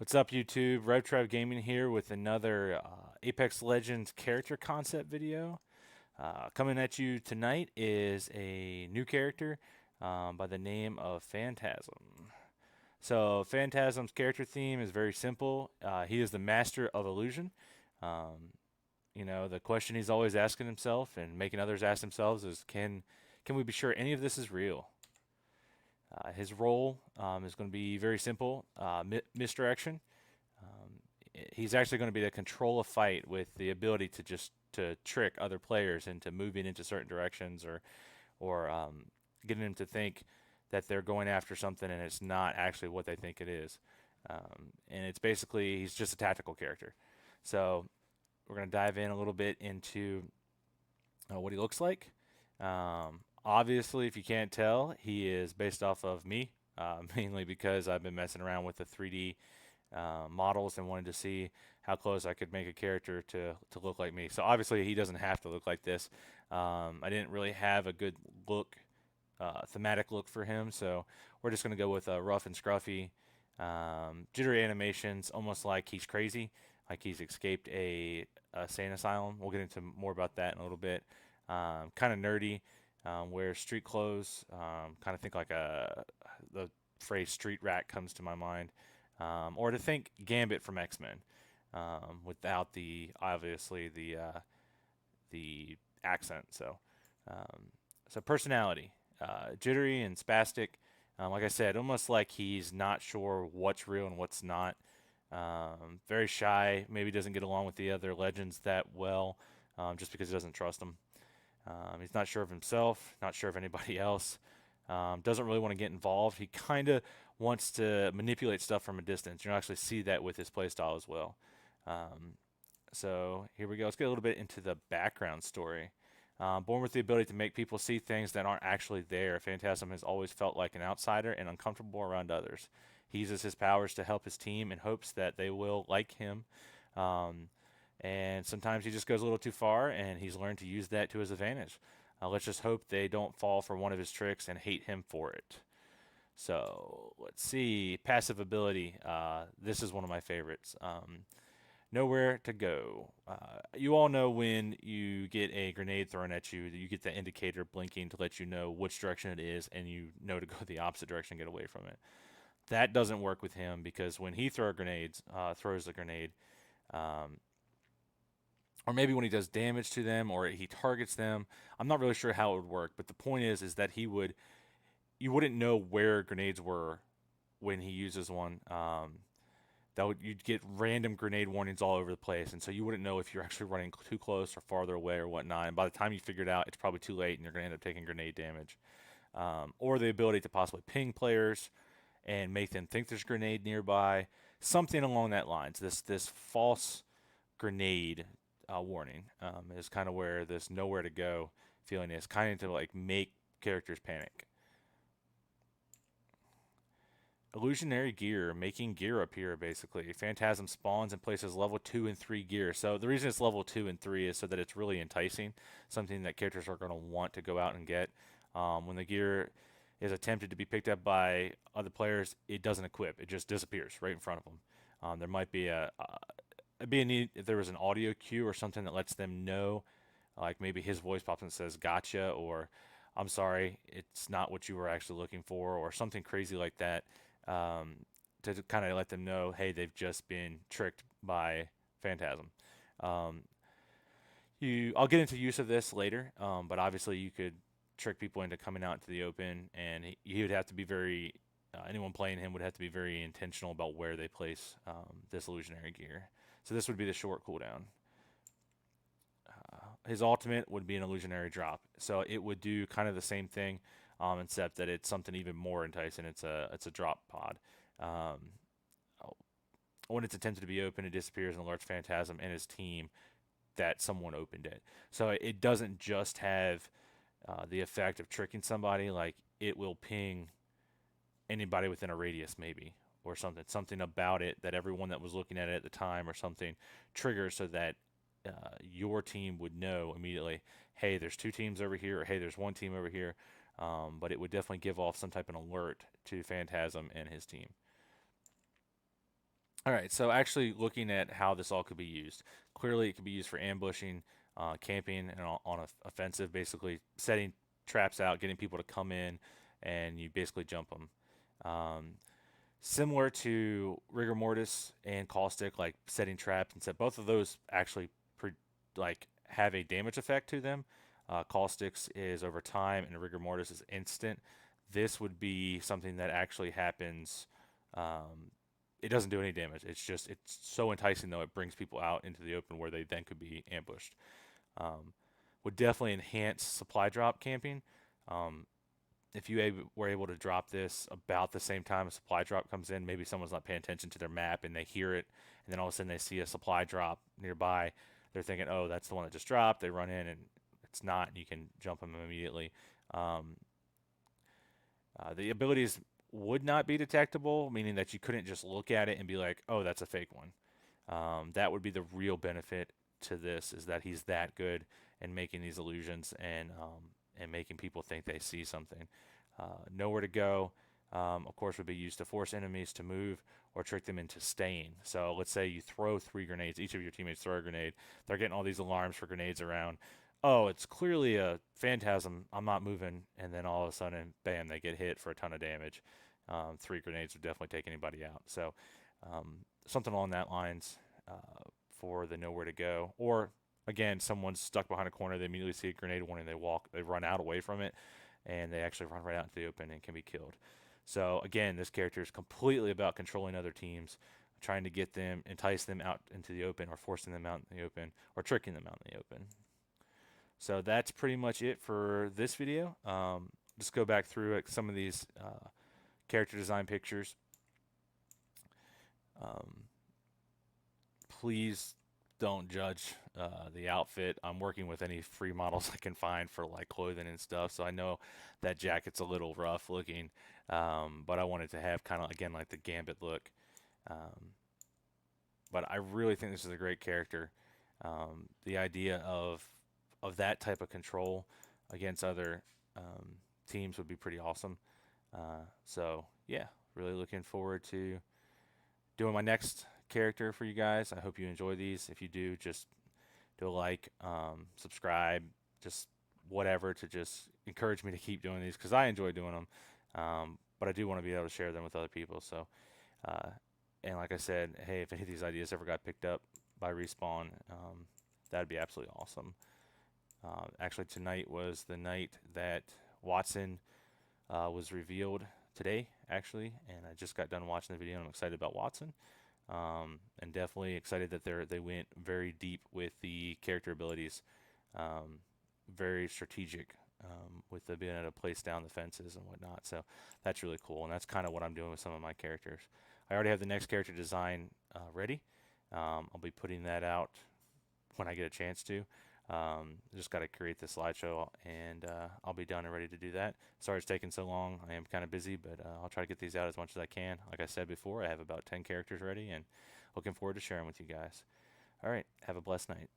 What's up, YouTube? RevTrev Gaming here with another Apex Legends character concept video. Coming at you tonight is a new character by the name of Phantasm. So, Phantasm's character theme is very simple. He is the master of illusion. Um, the question he's always asking himself and making others ask themselves is, can we be sure any of this is real? His role is going to be very simple: misdirection. Um, he's actually going to be to control a fight with the ability to just to trick other players into moving into certain directions or getting them to think that they're going after something and it's not actually what they think it is. And it's basically he's just a tactical character. So we're going to dive in a little bit into what he looks like. Obviously, if you can't tell, he is based off of me, mainly because I've been messing around with the 3D models and wanted to see how close I could make a character to look like me. So obviously he doesn't have to look like this. I didn't really have a good look, thematic look for him, so we're just going to go with a rough and scruffy, jittery animations, almost like he's crazy, like he's escaped a sane asylum. We'll get into more about that in a little bit. Kind of nerdy, wears street clothes. Kind of think like the phrase street rat comes to my mind, or to think Gambit from X-Men, without the obviously the accent. So personality, jittery and spastic. Like I said, almost like he's not sure what's real and what's not. Very shy. Maybe doesn't get along with the other legends that well, just because he doesn't trust them. He's not sure of himself, not sure of anybody else. Doesn't really want to get involved. He kind of wants to manipulate stuff from a distance. You'll actually see that with his playstyle as well. Um, so here we go. Let's get a little bit into the background story. Born with the ability to make people see things that aren't actually there, Phantasm has always felt like an outsider and uncomfortable around others. He uses his powers to help his team in hopes that they will like him. Um, and sometimes he just goes a little too far, and he's learned to use that to his advantage. Let's just hope they don't fall for one of his tricks and hate him for it. So let's see. Passive ability. This is one of my favorites. Nowhere to go. You all know when you get a grenade thrown at you, you get the indicator blinking to let you know which direction it is, and you know to go the opposite direction, get away from it. That doesn't work with him because when he throws the grenade, um, or maybe when he does damage to them or he targets them, I'm not really sure how it would work. But the point is that you wouldn't know where grenades were when he uses one. You'd get random grenade warnings all over the place, and so you wouldn't know if you're actually running too close or farther away or whatnot. And by the time you figure it out, it's probably too late, and you're going to end up taking grenade damage. Or the ability to possibly ping players and make them think there's a grenade nearby, something along that lines. This false grenade warning is kind of where this nowhere to go feeling is, kind of to like make characters panic. Illusionary gear, making gear appear basically. Phantasm spawns and places level 2 and 3 gear. So the reason it's level 2 and 3 is so that it's really enticing, something that characters are going to want to go out and get. When the gear is attempted to be picked up by other players, it doesn't equip. It just disappears right in front of them. There might be it'd be a need if there was an audio cue or something that lets them know, like maybe his voice pops and says "gotcha" or "I'm sorry, it's not what you were actually looking for" or something crazy like that, um, to kind of let them know, hey, they've just been tricked by Phantasm. Um, I'll get into use of this later, but obviously you could trick people into coming out into the open, and he would have to be very anyone playing him would have to be very intentional about where they place this illusionary gear. So this would be the short cooldown. His ultimate would be an illusionary drop, so it would do kind of the same thing, except that it's something even more enticing. It's a drop pod. Um, when it's attempted to be open, it disappears and alerts Phantasm and his team that someone opened it. So it doesn't just have the effect of tricking somebody; like it will ping anybody within a radius, maybe, or something about it that everyone that was looking at it at the time or something triggers so that your team would know immediately, hey, there's two teams over here, or hey, there's one team over here. But it would definitely give off some type of alert to Phantasm and his team. All right, so actually looking at how this all could be used. Clearly, it could be used for ambushing, camping, and on a offensive, basically setting traps out, getting people to come in, and you basically jump them. Um, Similar to rigor mortis and caustic, like setting traps and set. Both of those actually like have a damage effect to them. Caustics is over time, and rigor mortis is instant. This would be something that actually happens. It doesn't do any damage. It's so enticing though. It brings people out into the open where they then could be ambushed. Um, would definitely enhance supply drop camping. Um, if you were able to drop this about the same time a supply drop comes in, maybe someone's not paying attention to their map and they hear it, and then all of a sudden they see a supply drop nearby. They're thinking, "Oh, that's the one that just dropped." They run in and it's not, and you can jump them immediately. Um, the abilities would not be detectable, meaning that you couldn't just look at it and be like, "Oh, that's a fake one." That would be the real benefit to this, is that he's that good in making these illusions and making people think they see something. Nowhere to go, of course, would be used to force enemies to move or trick them into staying. So let's say you throw 3 grenades, each of your teammates throw a grenade. They're getting all these alarms for grenades around. Oh, it's clearly a phantasm. I'm not moving, and then all of a sudden, bam, they get hit for a ton of damage. 3 grenades would definitely take anybody out. So something along that lines for the nowhere to go. Or again, someone's stuck behind a corner. They immediately see a grenade warning. They run out away from it, and they actually run right out into the open and can be killed. So again, this character is completely about controlling other teams, trying to get them, entice them out into the open, or forcing them out in the open, or tricking them out in the open. So that's pretty much it for this video. Just go back through some of these character design pictures. Um, please don't judge the outfit. I'm working with any free models I can find for like clothing and stuff. So I know that jacket's a little rough looking, but I wanted to have kind of again like the Gambit look. Um, but I really think this is a great character. The idea of that type of control against other teams would be pretty awesome. So yeah, really looking forward to doing my next character for you guys. I hope you enjoy these. If you do, just do a like, subscribe, just whatever to just encourage me to keep doing these because I enjoy doing them. But I do want to be able to share them with other people. So, uh, and like I said, hey, if any of these ideas ever got picked up by Respawn, that'd be absolutely awesome. Actually, tonight was the night that Watson was revealed today, actually, and I just got done watching the video. And I'm excited about Watson, and definitely excited that they went very deep with the character abilities, um, very strategic with the being able to place down the fences and whatnot. So that's really cool, and that's kind of what I'm doing with some of my characters. I already have the next character design ready. I'll be putting that out when I get a chance to. Just got to create the slideshow, and I'll be done and ready to do that. Sorry it's taking so long. I am kind of busy, but I'll try to get these out as much as I can. Like I said before, I have about 10 characters ready, and looking forward to sharing with you guys. All right, have a blessed night.